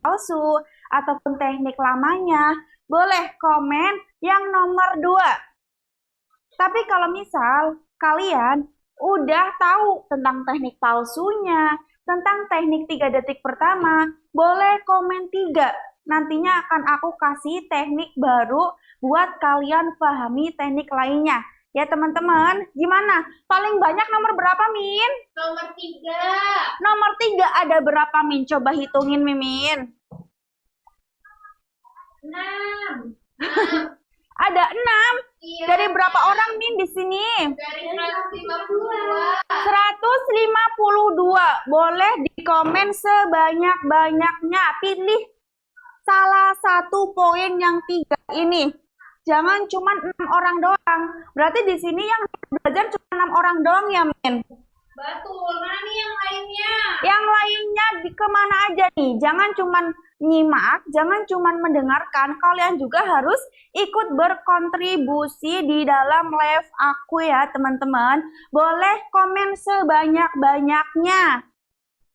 palsu ataupun teknik lamanya, boleh komen yang nomor 2. Tapi kalau misal kalian udah tahu tentang teknik palsunya, tentang teknik 3 detik pertama, boleh komen 3. Nantinya akan aku kasih teknik baru buat kalian pahami teknik lainnya. Ya teman-teman, gimana? Paling banyak nomor berapa, Min? Nomor 3. Nomor 3 ada berapa, Min? Coba hitungin, Mimin. 6. Ada 6. Iya. Dari berapa orang, Min, di sini? Dari 152. 152. Boleh dikomen sebanyak-banyaknya. Pilih salah satu poin yang 3 ini. Jangan cuma 6 orang doang. Berarti di sini yang belajar cuma 6 orang doang ya, Min? Betul. Mana nih yang lainnya? Yang lainnya di kemana aja nih? Jangan cuma nyimak, jangan cuma mendengarkan. Kalian juga harus ikut berkontribusi di dalam live aku ya, teman-teman. Boleh komen sebanyak-banyaknya.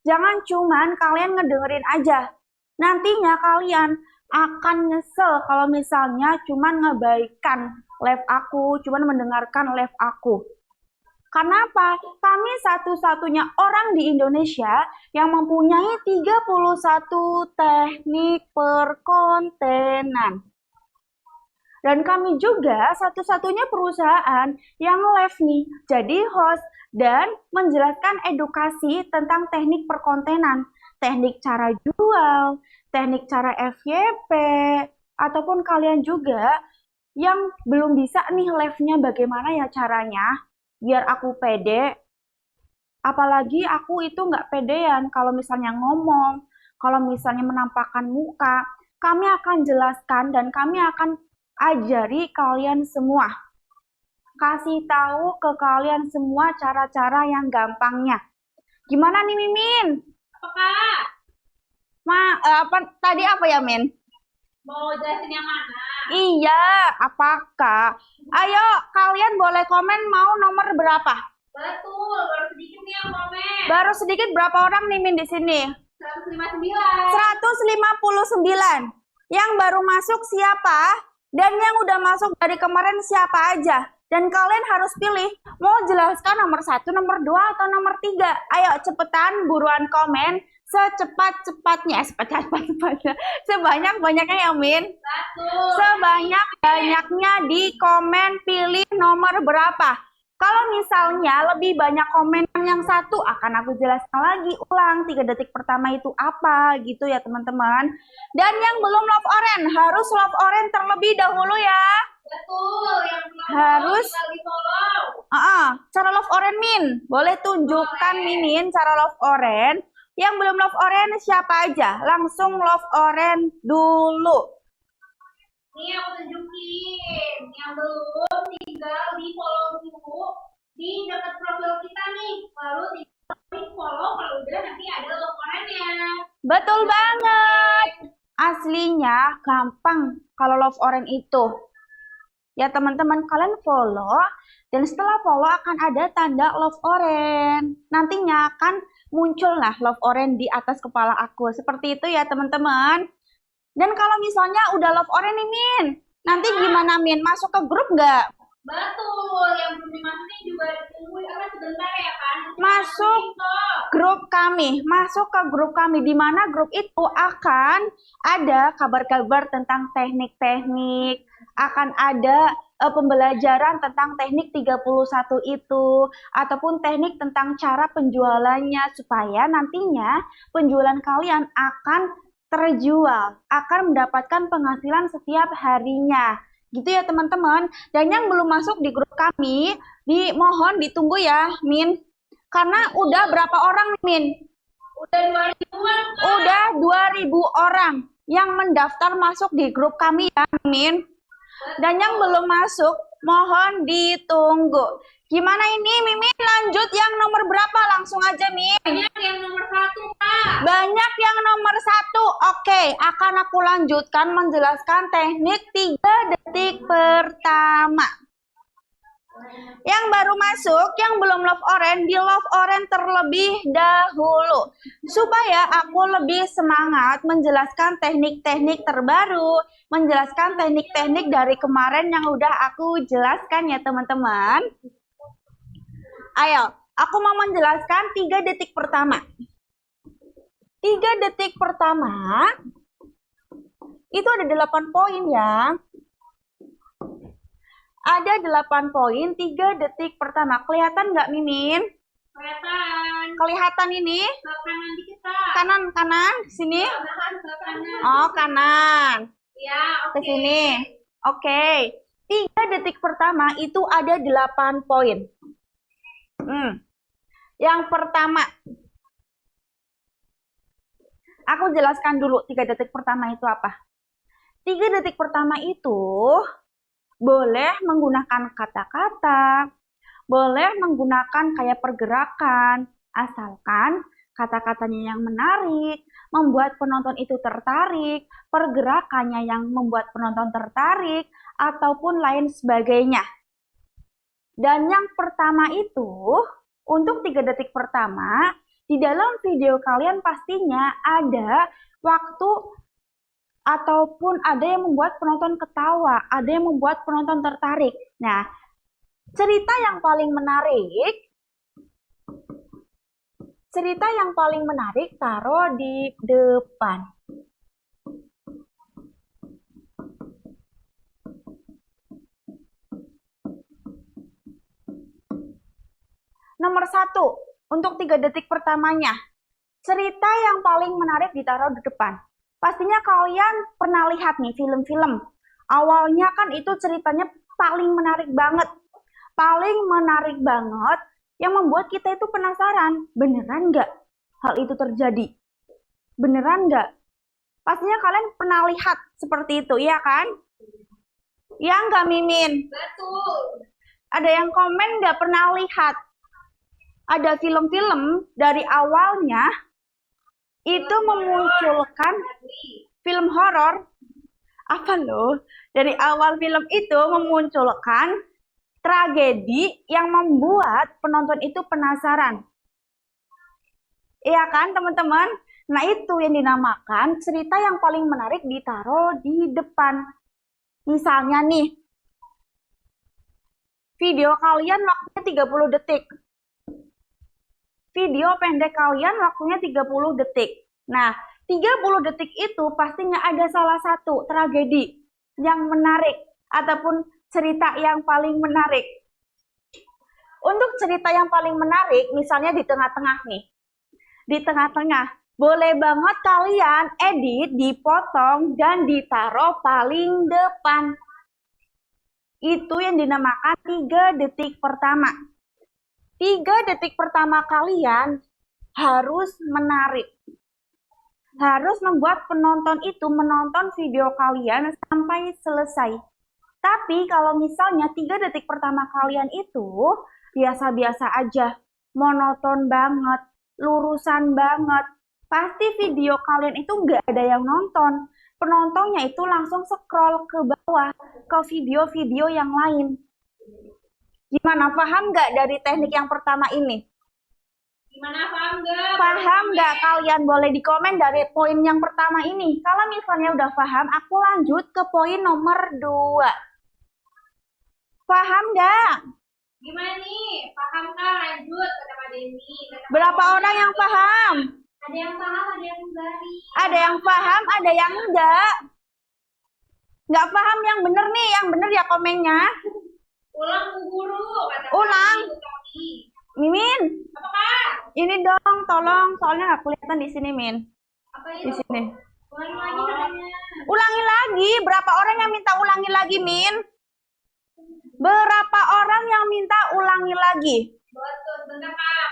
Jangan cuma kalian ngedengerin aja. Nantinya kalian akan nyesel kalau misalnya cuman ngebaikan live aku, cuman mendengarkan live aku. Kenapa? Kami satu-satunya orang di Indonesia yang mempunyai 31 teknik perkontenan. Dan kami juga satu-satunya perusahaan yang live nih, jadi host dan menjelaskan edukasi tentang teknik perkontenan, teknik cara jual, teknik cara FYP, ataupun kalian juga yang belum bisa nih live-nya bagaimana ya caranya, biar aku pede. Apalagi aku itu nggak pedean kalau misalnya ngomong, kalau misalnya menampakkan muka. Kami akan jelaskan dan kami akan ajari kalian semua. Kasih tahu ke kalian semua cara-cara yang gampangnya. Gimana nih, Mimin? Apa, Kak? Tadi apa ya, Min? Mau jelasin yang mana? Iya, apakah? Ayo, kalian boleh komen mau nomor berapa? Betul. Baru sedikit nih yang komen. Baru sedikit, berapa orang nih, Min, di sini? 159. 159. Yang baru masuk siapa? Dan yang udah masuk dari kemarin siapa aja? Dan kalian harus pilih, mau jelaskan nomor 1, nomor 2, atau nomor 3. Ayo cepetan, buruan komen. Secepat-cepatnya, sebanyak-banyaknya ya, Min. Betul. Sebanyak-banyaknya di komen pilih nomor berapa. Kalau misalnya lebih banyak komen yang 1, akan aku jelaskan lagi ulang 3 detik pertama itu apa gitu ya teman-teman. Dan yang belum love orange harus love orange terlebih dahulu ya. Betul. Yang belum Harus. di follow. Cara love orange, Min. Boleh tunjukkan, Mimin, cara love orange. Yang belum love orange siapa aja? Langsung love orange dulu. Nih aku tunjukin. Yang belum tinggal di follow dulu di dekat profil kita nih. Lalu tinggal di follow, kalau udah nanti ada logonya. Betul banget. Aslinya gampang kalau love orange itu. Ya teman-teman, kalian follow dan setelah follow akan ada tanda love orange. Nantinya akan muncul lah love orange di atas kepala aku. Seperti itu ya teman-teman. Dan kalau misalnya udah love orange nih, Min, nanti gimana, Min? Masuk ke grup nggak? Betul, yang belum dimasukin juga ditunggu sebentar ya kan. Masuk grup kami, masuk ke grup kami, di mana grup itu akan ada kabar-kabar tentang teknik-teknik, akan ada pembelajaran tentang teknik 31 itu, ataupun teknik tentang cara penjualannya, supaya nantinya penjualan kalian akan terjual, akan mendapatkan penghasilan setiap harinya. Gitu ya teman-teman. Dan yang belum masuk di grup kami, dimohon ditunggu ya, Min. Karena udah berapa orang, Min? Udah 2000-an. Udah 2000 orang yang mendaftar masuk di grup kami ya, Min. Dan yang belum masuk, mohon ditunggu. Gimana ini, Mimin? Lanjut yang nomor berapa? Langsung aja, Min. Banyak yang nomor 1, Kak. Banyak yang nomor 1. Oke, akan aku lanjutkan menjelaskan teknik 3 detik pertama. Yang baru masuk, yang belum love orange, di love orange terlebih dahulu. Supaya aku lebih semangat menjelaskan teknik-teknik terbaru, menjelaskan teknik-teknik dari kemarin yang udah aku jelaskan ya teman-teman. Ayo, aku mau menjelaskan 3 detik pertama. 3 detik pertama, itu ada 8 poin ya. Ada 8 poin, 3 detik pertama. Kelihatan nggak, Mimin? Kelihatan. Kelihatan ini? Ke kanan dikit, Kak. Kanan, sini? Ke kanan. Oh, kanan. Ya, Ke oke. sini. Oke. 3 detik pertama itu ada 8 poin. Yang pertama, aku jelaskan dulu 3 detik pertama itu apa. 3 detik pertama itu boleh menggunakan kata-kata, boleh menggunakan kayak pergerakan, asalkan kata-katanya yang menarik, membuat penonton itu tertarik, pergerakannya yang membuat penonton tertarik, ataupun lain sebagainya. Dan yang pertama itu, untuk 3 detik pertama, di dalam video kalian pastinya ada waktu ataupun ada yang membuat penonton ketawa, ada yang membuat penonton tertarik. Nah, cerita yang paling menarik taruh di depan. Nomor 1, untuk 3 detik pertamanya, cerita yang paling menarik ditaruh di depan. Pastinya kalian pernah lihat nih film-film. Awalnya kan itu ceritanya paling menarik banget. Paling menarik banget yang membuat kita itu penasaran. Beneran nggak hal itu terjadi? Beneran nggak? Pastinya kalian pernah lihat seperti itu, ya kan? Ya nggak, Mimin? Betul. Ada yang komen nggak pernah lihat? Ada film-film dari awalnya itu memunculkan film horor. Apa loh? Dari awal film itu memunculkan tragedi yang membuat penonton itu penasaran. Iya kan, teman-teman? Nah, itu yang dinamakan cerita yang paling menarik ditaruh di depan. Misalnya nih, video kalian waktunya 30 detik. Video pendek kalian waktunya 30 detik. Nah, 30 detik itu pastinya ada salah satu tragedi yang menarik ataupun cerita yang paling menarik. Untuk cerita yang paling menarik, misalnya di tengah-tengah nih. Di tengah-tengah, boleh banget kalian edit, dipotong, dan ditaruh paling depan. Itu yang dinamakan 3 detik pertama. 3 detik pertama kalian harus menarik. Harus membuat penonton itu menonton video kalian sampai selesai. Tapi kalau misalnya 3 detik pertama kalian itu biasa-biasa aja, monoton banget, lurusan banget, pasti video kalian itu nggak ada yang nonton. Penontonnya itu langsung scroll ke bawah, ke video-video yang lain. Gimana, paham nggak dari teknik yang pertama ini? Gimana, paham nggak? Paham nggak? Kalian boleh di komen dari poin yang pertama ini. Kalau misalnya udah paham, aku lanjut ke poin nomor 2. Paham nggak? Gimana nih? Paham Kak? Lanjut kata Kak Deni. Berapa orang yang paham? Ada yang paham, ada yang enggak nih. Ada yang paham, ada yang enggak. Nggak paham yang bener nih, yang bener ya komennya. Ulang Bu Guru kata Ulang. kami. Mimin, Apa Kak? ini dong, tolong, soalnya nggak kelihatan di sini, Min. Apa Di itu? sini. Ulangi lagi katanya. Ulangi lagi. Berapa orang yang minta ulangi lagi, Min? Berapa orang yang minta ulangi lagi? Betul, bentar Kak.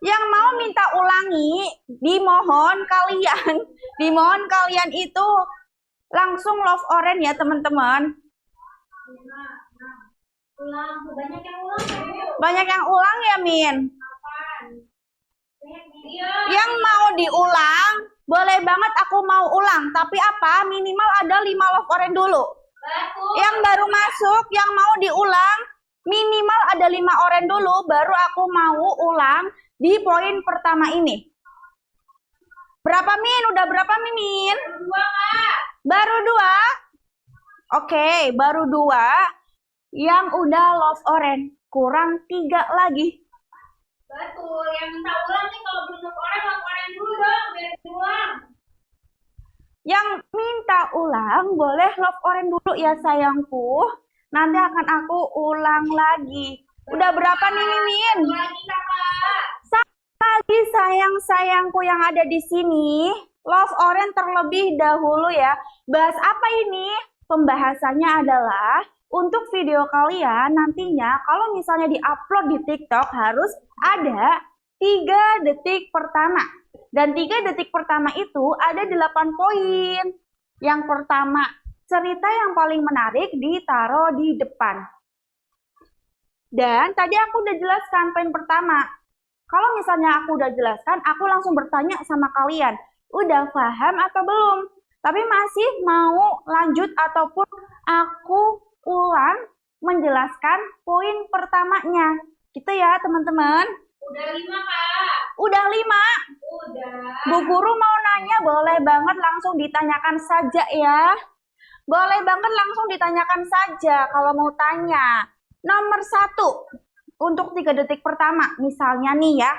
Yang mau minta ulangi, dimohon kalian itu langsung love orange ya, teman-teman. Ulang, banyak yang ulang ya. Banyak yang ulang ya, Min. Iya. Yang mau diulang, boleh banget aku mau ulang. Tapi apa? Minimal ada 5 love orange dulu. Betul. Yang baru masuk, yang mau diulang, Minimal ada 5 oren dulu, baru aku mau ulang di poin pertama ini. Berapa, Min? Udah berapa, Mimin? Baru 2, Kak. Baru 2? Oke, baru 2. Yang udah love oren. Kurang 3 lagi. Betul. Yang minta ulang nih kalau belum love oren dulu dong. Biar diulang. Yang minta ulang, boleh love oren dulu ya, sayangku. Nanti akan aku ulang lagi. Udah berapa nih, Mimin? Lagi, Kakak. Lagi sayang-sayangku yang ada di sini. Love oren terlebih dahulu ya. Bahas apa ini? Pembahasannya adalah untuk video kalian nantinya kalau misalnya diupload di TikTok harus ada 3 detik pertama. Dan 3 detik pertama itu ada 8 poin. Yang pertama, cerita yang paling menarik ditaruh di depan. Dan tadi aku udah jelaskan poin pertama. Kalau misalnya aku udah jelaskan, aku langsung bertanya sama kalian, udah paham atau belum? Tapi masih mau lanjut ataupun aku ulang menjelaskan poin pertamanya. Gitu ya, teman-teman. Udah 5, Kak. Udah 5? Udah. Bu Guru mau nanya, boleh banget langsung ditanyakan saja ya. Boleh banget langsung ditanyakan saja kalau mau tanya. Nomor 1. Untuk 3 detik pertama, misalnya nih ya,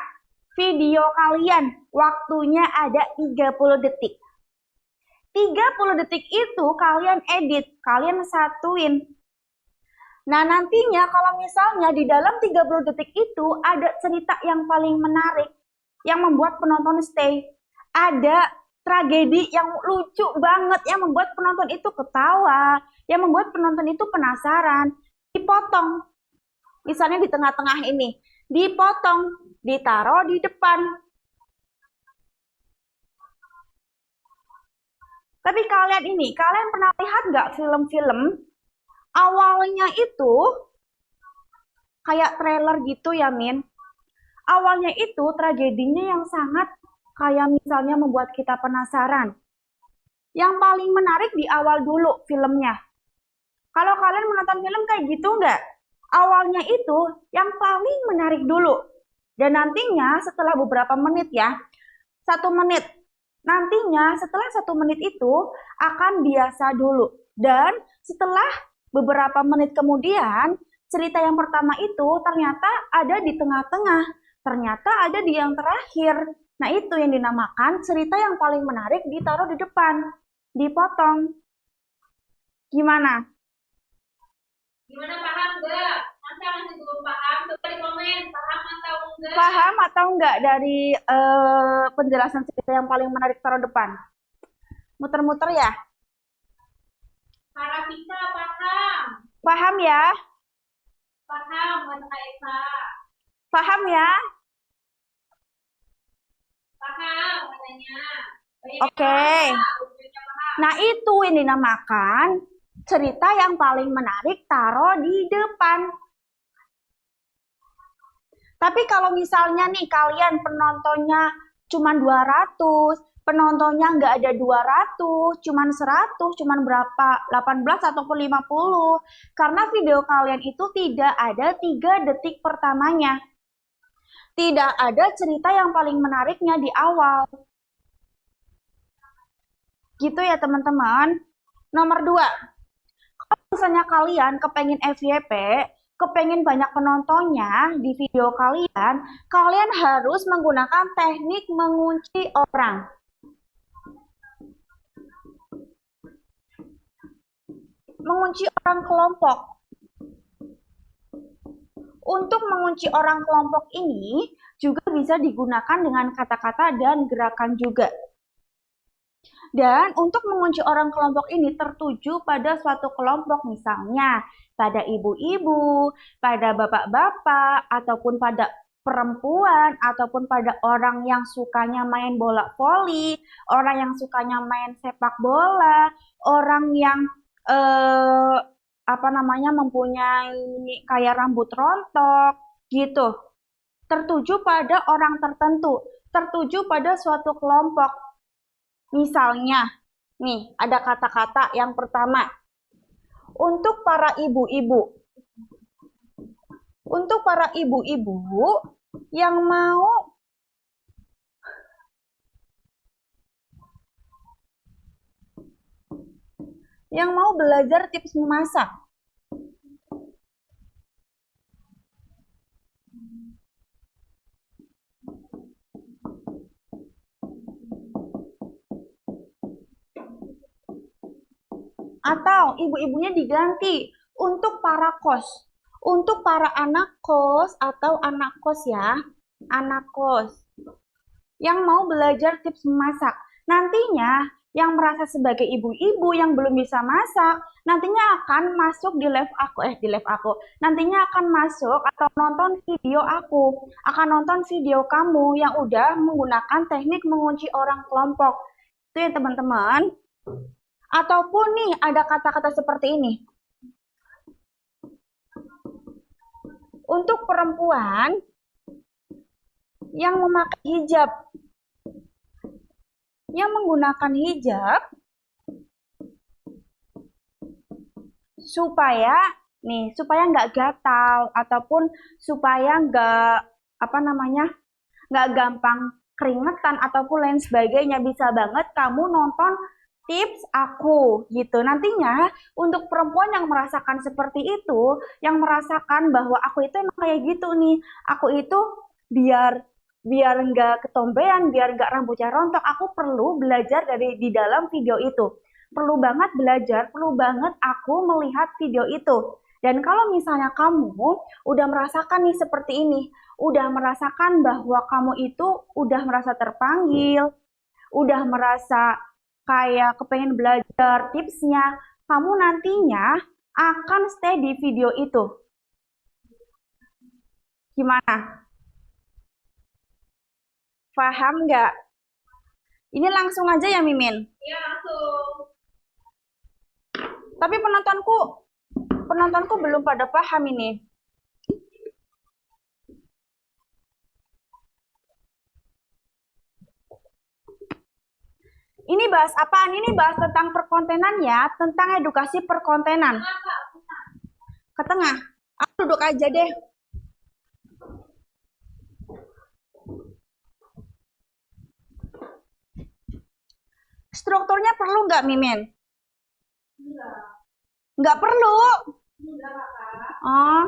video kalian waktunya ada 30 detik. 30 detik itu kalian edit, kalian satuin. Nah nantinya kalau misalnya di dalam 30 detik itu ada cerita yang paling menarik, yang membuat penonton stay. Ada tragedi yang lucu banget, yang membuat penonton itu ketawa, yang membuat penonton itu penasaran. Dipotong. Misalnya di tengah-tengah ini, dipotong, ditaruh di depan. Tapi kalian pernah lihat nggak film-film? Awalnya itu kayak trailer gitu ya, Min. Awalnya itu tragedinya yang sangat kayak misalnya membuat kita penasaran. Yang paling menarik di awal dulu filmnya. Kalau kalian menonton film kayak gitu nggak? Awalnya itu yang paling menarik dulu. Dan nantinya setelah beberapa menit ya, 1 menit. Nantinya setelah 1 menit itu akan biasa dulu. Dan setelah beberapa menit kemudian, cerita yang pertama itu ternyata ada di tengah-tengah. Ternyata ada di yang terakhir. Nah itu yang dinamakan cerita yang paling menarik ditaruh di depan. Dipotong. Gimana? Gimana, paham nggak? Masa masih belum paham? Coba di komen, paham atau enggak? Paham atau enggak dari penjelasan cerita yang paling menarik taruh depan? Muter-muter ya? Karafika, paham? Paham ya? Paham, kata Kak Eva. Paham ya? Paham, katanya. Oke. Nah itu yang dinamakan cerita yang paling menarik taruh di depan. Tapi kalau misalnya nih kalian penontonnya cuma 200, penontonnya nggak ada 200, cuma 100, cuma berapa? 18 ataupun 50. Karena video kalian itu tidak ada 3 detik pertamanya. Tidak ada cerita yang paling menariknya di awal. Gitu ya teman-teman. Nomor 2. Kalau misalnya kalian kepengen FYP, kepengen banyak penontonnya di video kalian, kalian harus menggunakan teknik mengunci orang. Mengunci orang kelompok. Untuk mengunci orang kelompok ini juga bisa digunakan dengan kata-kata dan gerakan juga. Dan untuk mengunci orang kelompok ini tertuju pada suatu kelompok, misalnya pada ibu-ibu, pada bapak-bapak, ataupun pada perempuan, ataupun pada orang yang sukanya main bola voli, orang yang sukanya main sepak bola, orang yang mempunyai kayak rambut rontok gitu. Tertuju pada orang tertentu, tertuju pada suatu kelompok. Misalnya, nih ada kata-kata yang pertama. Untuk para ibu-ibu. Untuk para ibu-ibu yang mau belajar tips memasak. Atau ibu-ibunya diganti untuk para kos. Untuk para anak kos atau anak kos ya. Anak kos yang mau belajar tips memasak. Nantinya yang merasa sebagai ibu-ibu yang belum bisa masak, nantinya akan masuk di live aku. Nantinya akan masuk atau nonton video aku, akan nonton video kamu yang udah menggunakan teknik mengunci orang kelompok. Itu ya teman-teman. Ataupun nih ada kata-kata seperti ini. Untuk perempuan yang memakai hijab, yang menggunakan hijab supaya nggak gatal ataupun supaya nggak gampang keringetan ataupun lain sebagainya, bisa banget kamu nonton tips aku gitu. Nantinya untuk perempuan yang merasakan seperti itu, yang merasakan bahwa aku itu emang kayak gitu nih, aku itu biar nggak ketombean, biar nggak rambutnya rontok, aku perlu belajar dari di dalam video itu. Perlu banget belajar, perlu banget aku melihat video itu. Dan kalau misalnya kamu udah merasakan nih seperti ini, udah merasakan bahwa kamu itu udah merasa terpanggil, udah merasa kayak kepengen belajar tipsnya, kamu nantinya akan stay di video itu. Gimana? Paham nggak? Ini langsung aja ya Mimin? Iya, langsung. Tapi penontonku belum pada paham ini. Ini bahas apaan? Ini bahas tentang perkontenan ya, tentang edukasi perkontenan. Ke tengah. Aku duduk aja deh. Strukturnya perlu nggak, Mimin? Enggak. Nggak perlu. Enggak, Kakak. Oh.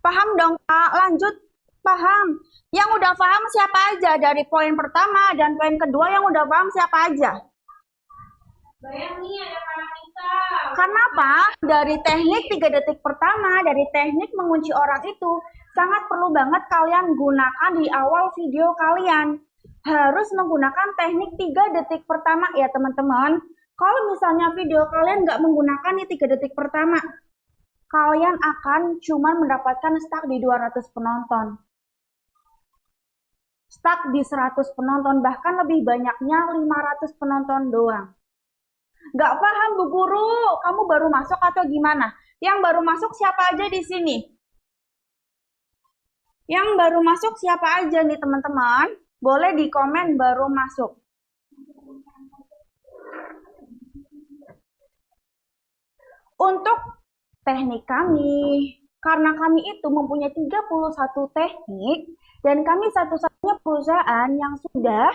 Paham dong, Kak. Lanjut. Paham. Yang udah paham siapa aja? Dari poin pertama dan poin kedua yang udah paham siapa aja? Bayang nih ada Karamita. Kenapa? Dari teknik 3 detik pertama, dari teknik mengunci orang itu, sangat perlu banget kalian gunakan di awal video kalian. Harus menggunakan teknik 3 detik pertama ya teman-teman. Kalau misalnya video kalian nggak menggunakan nih 3 detik pertama, kalian akan cuma mendapatkan stuck di 200 penonton. Stuck di 100 penonton, bahkan lebih banyaknya 500 penonton doang. Nggak paham Bu Guru, kamu baru masuk atau gimana? Yang baru masuk siapa aja di sini? Yang baru masuk siapa aja nih teman-teman? Boleh di komen baru masuk. Untuk teknik kami, karena kami itu mempunyai 31 teknik, dan kami satu-satunya perusahaan yang sudah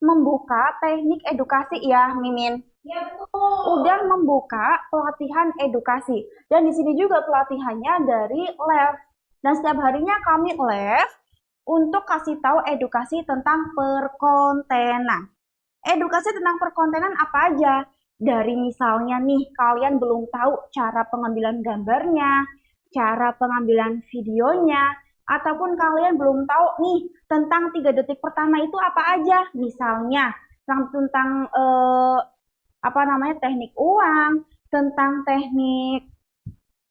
membuka teknik edukasi ya, Mimin. Ya betul. Udah membuka pelatihan edukasi. Dan di sini juga pelatihannya dari live. Dan setiap harinya kami live untuk kasih tahu edukasi tentang perkontenan. Edukasi tentang perkontenan apa aja? Dari misalnya nih, kalian belum tahu cara pengambilan gambarnya, cara pengambilan videonya, ataupun kalian belum tahu nih tentang 3 detik pertama itu apa aja. Misalnya tentang teknik uang, tentang teknik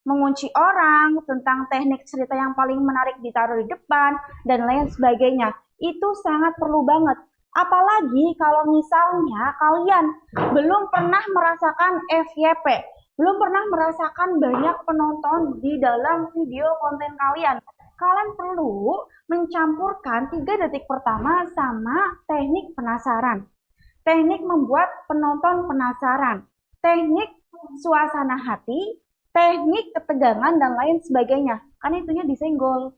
mengunci orang, tentang teknik cerita yang paling menarik ditaruh di depan, dan lain sebagainya. Itu sangat perlu banget. Apalagi kalau misalnya kalian belum pernah merasakan FYP, belum pernah merasakan banyak penonton di dalam video konten kalian. Kalian perlu mencampurkan 3 detik pertama sama teknik penasaran. Teknik membuat penonton penasaran. Teknik suasana hati teknik ketegangan dan lain sebagainya. Kan itunya disenggol.